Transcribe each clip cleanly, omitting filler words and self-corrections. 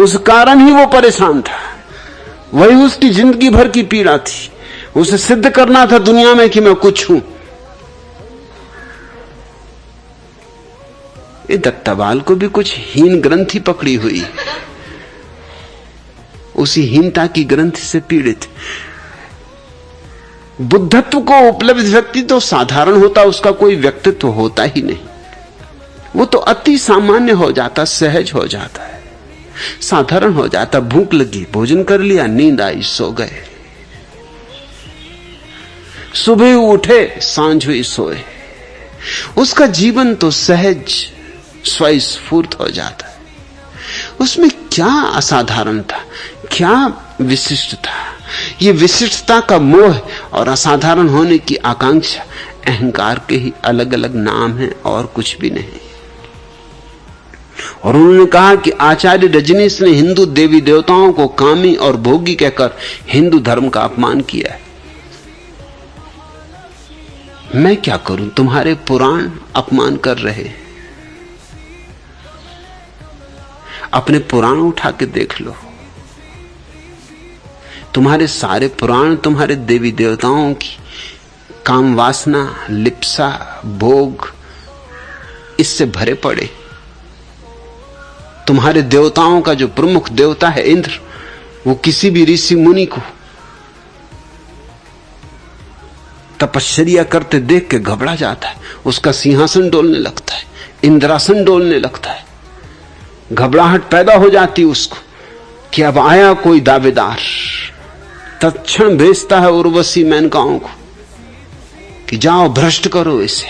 उस कारण ही वो परेशान था, वही उसकी जिंदगी भर की पीड़ा थी। उसे सिद्ध करना था दुनिया में कि मैं कुछ हूं। ये दत्ताबाल को भी कुछ हीन ग्रंथि पकड़ी हुई, उसी हीनता की ग्रंथि से पीड़ित। बुद्धत्व को उपलब्ध व्यक्ति तो साधारण होता, उसका कोई व्यक्तित्व होता ही नहीं। वो तो अति सामान्य हो जाता, सहज हो जाता है, साधारण हो जाता। भूख लगी, भोजन कर लिया, नींद आई, सो गए। सुबह उठे, सांझ हुई, सोए। उसका जीवन तो सहज स्वस्फूर्त हो जाता है। उसमें क्या असाधारण था, क्या विशिष्ट था? ये विशिष्टता का मोह और असाधारण होने की आकांक्षा अहंकार के ही अलग अलग नाम हैं और कुछ भी नहीं। और उन्होंने कहा कि आचार्य रजनीश ने हिंदू देवी देवताओं को कामी और भोगी कहकर हिंदू धर्म का अपमान किया है। मैं क्या करूं, तुम्हारे पुराण अपमान कर रहे। अपने पुराण उठा के देख लो, तुम्हारे सारे पुराण तुम्हारे देवी देवताओं की काम वासना, लिप्सा, भोग इससे भरे पड़े। तुम्हारे देवताओं का जो प्रमुख देवता है इंद्र, वो किसी भी ऋषि मुनि को तपश्चर्या करते देख के घबरा जाता है, उसका सिंहासन डोलने लगता है, इंद्रासन डोलने लगता है। घबराहट पैदा हो जाती उसको कि अब आया कोई दावेदार। तत्क्षण भेजता है उर्वशी मेनकाओं को कि जाओ भ्रष्ट करो इसे,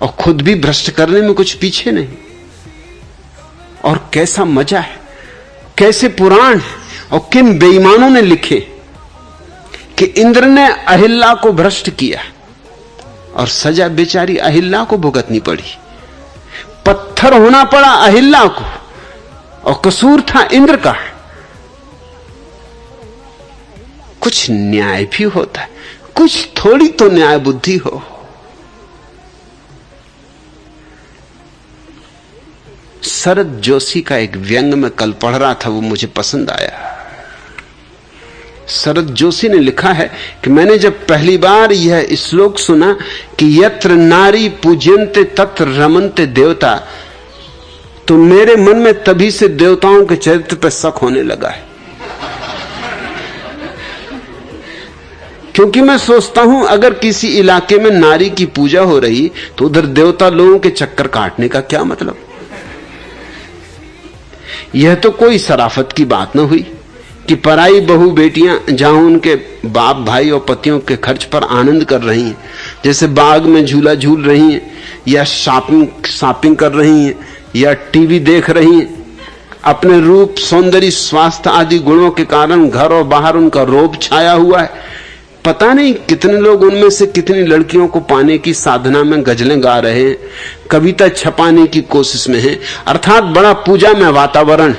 और खुद भी भ्रष्ट करने में कुछ पीछे नहीं। और कैसा मजा है, कैसे पुराण है, और किन बेईमानों ने लिखे कि इंद्र ने अहिल्या को भ्रष्ट किया और सजा बेचारी अहिल्या को भुगतनी पड़ी। पत्थर होना पड़ा अहिल्या को और कसूर था इंद्र का। कुछ न्याय भी होता है, कुछ थोड़ी तो न्याय बुद्धि हो। शरद जोशी का एक व्यंग में कल पढ़ रहा था, वो मुझे पसंद आया। शरद जोशी ने लिखा है कि मैंने जब पहली बार यह श्लोक सुना कि यत्र नारी पूज्यन्ते तत्र रमन्ते देवता, तो मेरे मन में तभी से देवताओं के चरित्र पर शक होने लगा है। क्योंकि मैं सोचता हूं अगर किसी इलाके में नारी की पूजा हो रही तो उधर देवता लोगों के चक्कर काटने का क्या मतलब। यह तो कोई शराफत की बात न हुई कि पराई बहू बेटियां जहां उनके बाप भाई और पतियों के खर्च पर आनंद कर रही हैं, जैसे बाग में झूला झूल रही हैं, या शॉपिंग कर रही हैं, या टीवी देख रही हैं, अपने रूप, सौंदर्य, स्वास्थ्य आदि गुणों के कारण घर और बाहर उनका रोब छाया हुआ है। पता नहीं कितने लोग उनमें से कितनी लड़कियों को पाने की साधना में गजलें गा रहे हैं, कविता छपाने की कोशिश में हैं, अर्थात बड़ा पूजा में वातावरण।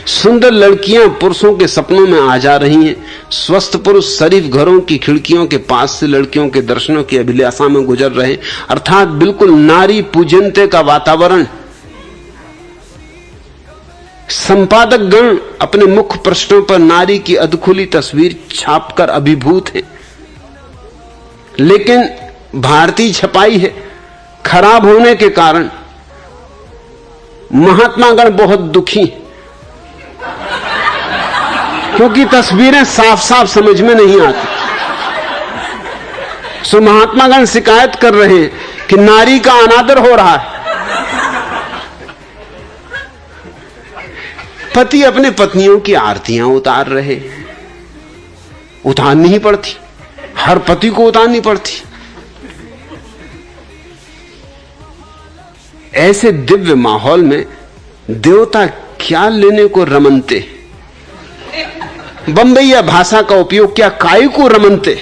सुंदर लड़कियां पुरुषों के सपनों में आ जा रही हैं, स्वस्थ पुरुष शरीफ घरों की खिड़कियों के पास से लड़कियों के दर्शनों की अभिलाषा में गुजर रहे हैं, अर्थात बिल्कुल नारी पूजनते का वातावरण। संपादक गण अपने मुख्य पृष्ठों पर नारी की अधखुली तस्वीर छापकर अभिभूत हैं, लेकिन भारतीय छपाई है खराब होने के कारण महात्मा गण बहुत दुखी हैं, क्योंकि तस्वीरें साफ साफ समझ में नहीं आती। सो महात्मा गण शिकायत कर रहे हैं कि नारी का अनादर हो रहा है। पति अपने पत्नियों की आरतियां उतार रहे, उतारनी ही पड़ती, हर पति को उतारनी पड़ती। ऐसे दिव्य माहौल में देवता क्या लेने को रमनते। बंबईया भाषा का उपयोग क्या, काय को रमनते,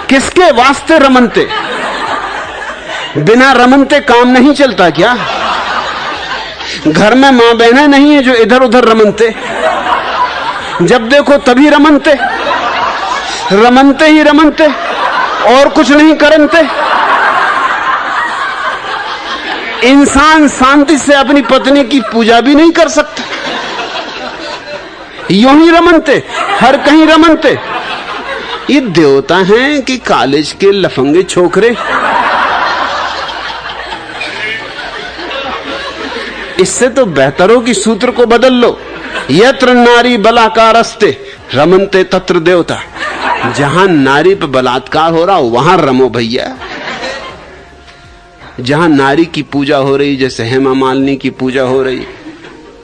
किसके वास्ते रमनते। बिना रमनते काम नहीं चलता क्या? घर में मां बहनें नहीं है जो इधर उधर रमनते, जब देखो तभी रमनते, रमनते ही रमनते और कुछ नहीं करनते। इंसान शांति से अपनी पत्नी की पूजा भी नहीं कर सकता, यूं ही रमनते, हर कहीं रमनते। ये देवता हैं कि कॉलेज के लफंगे छोकरे? इससे तो बेहतर हो कि सूत्र को बदल लो, यत्र नारी बलाकारस्ते रमनते तत्र देवता। जहां नारी पर बलात्कार हो रहा वहां रमो भैया। जहां नारी की पूजा हो रही, जैसे हेमा मालिनी की पूजा हो रही,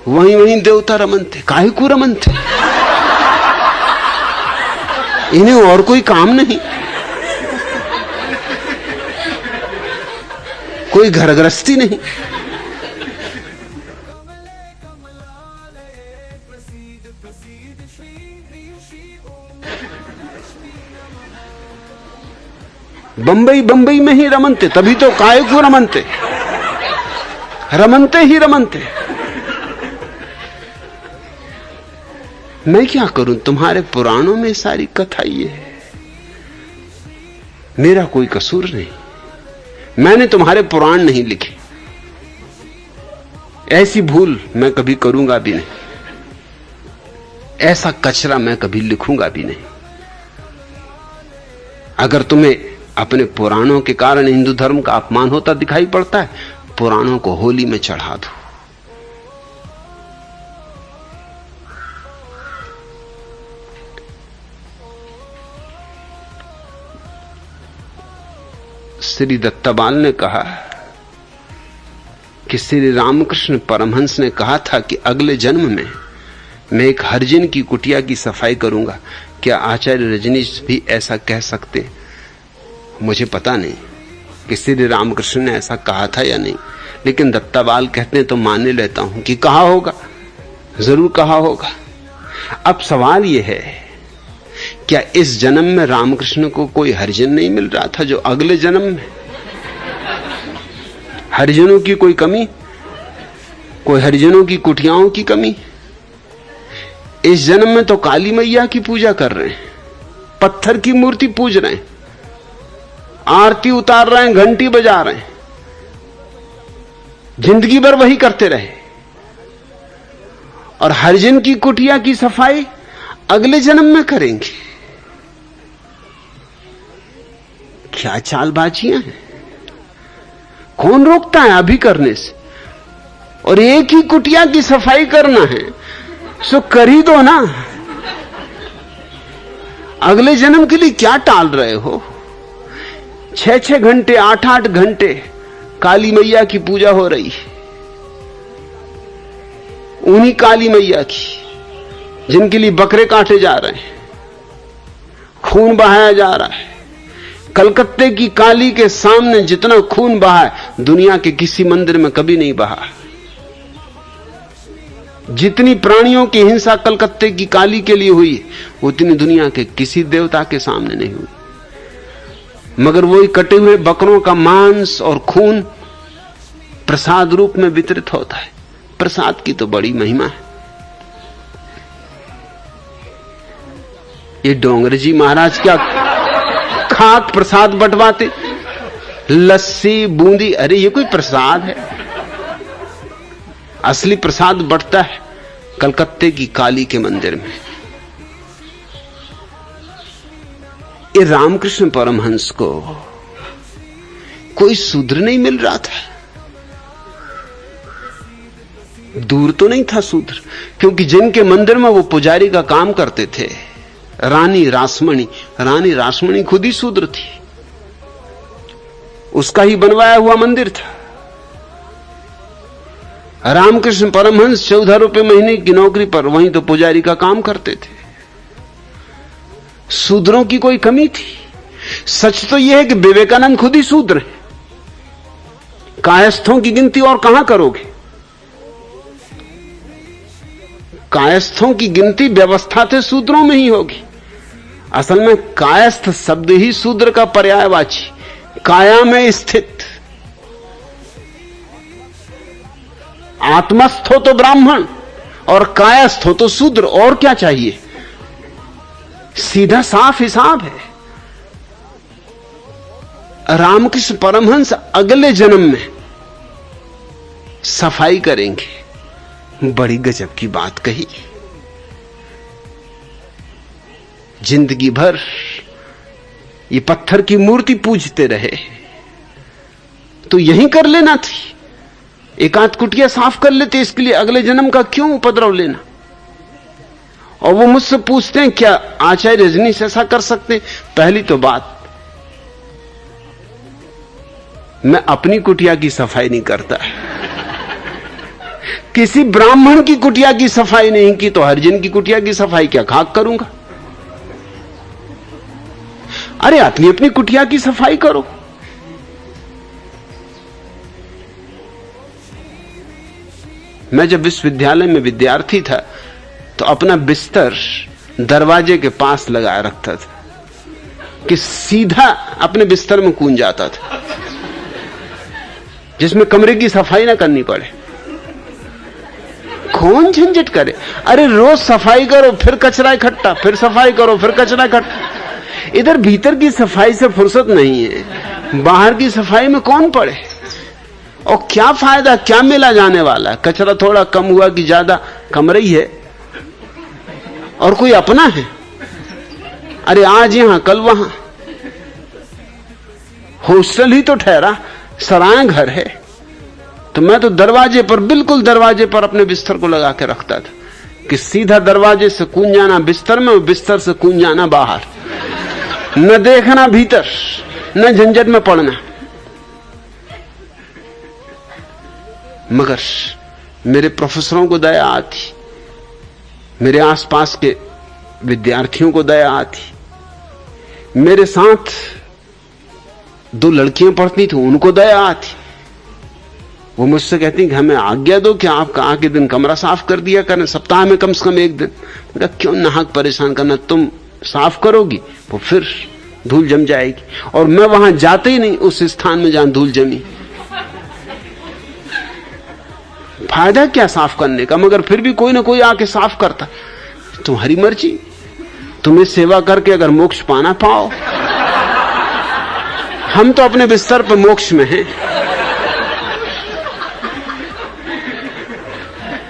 वहीं वहीं देवता रमनते। काहे को रमनते? इन्हें और कोई काम नहीं, कोई घर गृहस्थी नहीं। बंबई बंबई में ही रमनते, तभी तो काहे को रमनते, रमनते ही रमनते। मैं क्या करूं, तुम्हारे पुराणों में सारी कथा ये है, मेरा कोई कसूर नहीं। मैंने तुम्हारे पुराण नहीं लिखे, ऐसी भूल मैं कभी करूंगा भी नहीं, ऐसा कचरा मैं कभी लिखूंगा भी नहीं। अगर तुम्हें अपने पुराणों के कारण हिंदू धर्म का अपमान होता दिखाई पड़ता है, पुराणों को होली में चढ़ा दो। श्री दत्ताबाल ने कहा कि श्री रामकृष्ण परमहंस ने कहा था कि अगले जन्म में मैं एक हरिजन की कुटिया की सफाई करूंगा। क्या आचार्य रजनीश भी ऐसा कह सकते? मुझे पता नहीं कि श्री रामकृष्ण ने ऐसा कहा था या नहीं, लेकिन दत्ताबाल कहते हैं तो मान लेता हूं कि कहा होगा, जरूर कहा होगा। अब सवाल यह है, क्या इस जन्म में रामकृष्ण को कोई हरिजन नहीं मिल रहा था जो अगले जन्म में? हरिजनों की कोई कमी, कोई हरिजनों की कुटियाओं की कमी? इस जन्म में तो काली मैया की पूजा कर रहे हैं, पत्थर की मूर्ति पूज रहे हैं, आरती उतार रहे हैं, घंटी बजा रहे हैं, जिंदगी भर वही करते रहे। और हरिजन की कुटिया की सफाई अगले जन्म में करेंगे। क्या चालबाजियां हैं, कौन रोकता है अभी करने से? और एक ही कुटिया की सफाई करना है सो कर ही दो ना, अगले जन्म के लिए क्या टाल रहे हो? 6-6 घंटे 8-8 घंटे काली मैया की पूजा हो रही है, उन्हीं काली मैया की जिनके लिए बकरे काटे जा रहे हैं, खून बहाया जा रहा है। कलकत्ते की काली के सामने जितना खून बहा है दुनिया के किसी मंदिर में कभी नहीं बहा। जितनी प्राणियों की हिंसा कलकत्ते की काली के लिए हुई उतनी दुनिया के किसी देवता के सामने नहीं हुई। मगर वही कटे हुए बकरों का मांस और खून प्रसाद रूप में वितरित होता है। प्रसाद की तो बड़ी महिमा है। ये डोंगर जी महाराज क्या खाक प्रसाद बंटवाते, लस्सी बूंदी, अरे ये कोई प्रसाद है? असली प्रसाद बंटता है कलकत्ते की काली के मंदिर में। ये रामकृष्ण परमहंस को कोई शूद्र नहीं मिल रहा था, दूर तो नहीं था शूद्र, क्योंकि जिनके मंदिर में वो पुजारी का काम करते थे, रानी रासमणी खुद ही शूद्र थी, उसका ही बनवाया हुआ मंदिर था। रामकृष्ण परमहंस 14 रुपए महीने की नौकरी पर वहीं तो पुजारी का काम करते थे। शूद्रों की कोई कमी थी? सच तो यह है कि विवेकानंद खुद ही शूद्र है। कायस्थों की गिनती और कहां करोगे? कायस्थों की गिनती व्यवस्था से शूद्रों में ही होगी। असल में कायस्थ शब्द ही शूद्र का पर्यायवाची, काया में स्थित। आत्मस्थ हो तो ब्राह्मण और कायस्थ हो तो शूद्र, और क्या चाहिए? सीधा साफ हिसाब है। रामकृष्ण परमहंस अगले जन्म में सफाई करेंगे। बड़ी गजब की बात कही। जिंदगी भर ये पत्थर की मूर्ति पूजते रहे तो यही कर लेना थी, एक आध कुटिया साफ कर लेते, इसके लिए अगले जन्म का क्यों उपद्रव लेना। और वो मुझसे पूछते हैं क्या आचार्य रजनीश ऐसा कर सकते? पहली तो बात, मैं अपनी कुटिया की सफाई नहीं करता, किसी ब्राह्मण की कुटिया की सफाई नहीं की तो हरिजन की कुटिया की सफाई क्या खाक करूंगा? अरे अपनी अपनी कुटिया की सफाई करो। मैं जब विश्वविद्यालय में विद्यार्थी था तो अपना बिस्तर दरवाजे के पास लगाए रखता था कि सीधा अपने बिस्तर में कूद जाता था, जिसमें कमरे की सफाई ना करनी पड़े। कौन झंझट करे? अरे रोज सफाई करो, फिर कचरा इकट्ठा, फिर सफाई करो, फिर कचरा इकट्ठा। इधर भीतर की सफाई से फुर्सत नहीं है, बाहर की सफाई में कौन पड़े? और क्या फायदा, क्या मिला जाने वाला? कचरा थोड़ा कम हुआ कि ज्यादा, कमरा ही है और कोई अपना है। अरे आज यहां कल वहां, हॉस्टल ही तो ठहरा, सराय घर है। तो मैं तो दरवाजे पर, बिल्कुल दरवाजे पर अपने बिस्तर को लगा के रखता था कि सीधा दरवाजे से कूद जाना बिस्तर में, बिस्तर से कूद जाना बाहर, न देखना भीतर, न झंझट में पड़ना। मगर मेरे प्रोफेसरों को दया आती, मेरे आसपास के विद्यार्थियों को दया आती, मेरे साथ 2 लड़कियां पढ़ती थी उनको दया आती। वो मुझसे कहती कि हमें आज्ञा दो कि आप कहा के दिन कमरा साफ कर दिया करें, सप्ताह में कम से कम 1 दिन। मैं कहा क्यों नाहक परेशान करना, तुम साफ करोगी वो फिर धूल जम जाएगी, और मैं वहां जाते ही नहीं उस स्थान में जहां धूल जमी। फायदा क्या साफ करने का? मगर फिर भी कोई ना कोई आके साफ करता। तुम्हारी मर्जी, तुम्हें सेवा करके अगर मोक्ष पाना पाओ, हम तो अपने बिस्तर पर मोक्ष में हैं।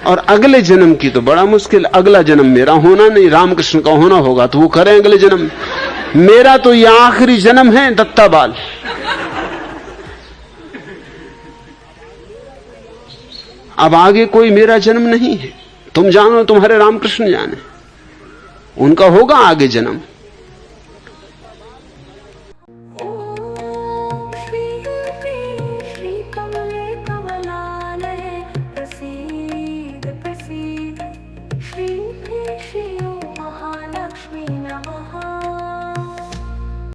और अगले जन्म की तो बड़ा मुश्किल, अगला जन्म मेरा होना नहीं, रामकृष्ण का होना होगा तो वो करें अगले जन्म। मेरा तो यह आखिरी जन्म है दत्ता बाल। अब आगे कोई मेरा जन्म नहीं है, तुम जानो, तुम्हारे रामकृष्ण जाने, उनका होगा आगे जन्म।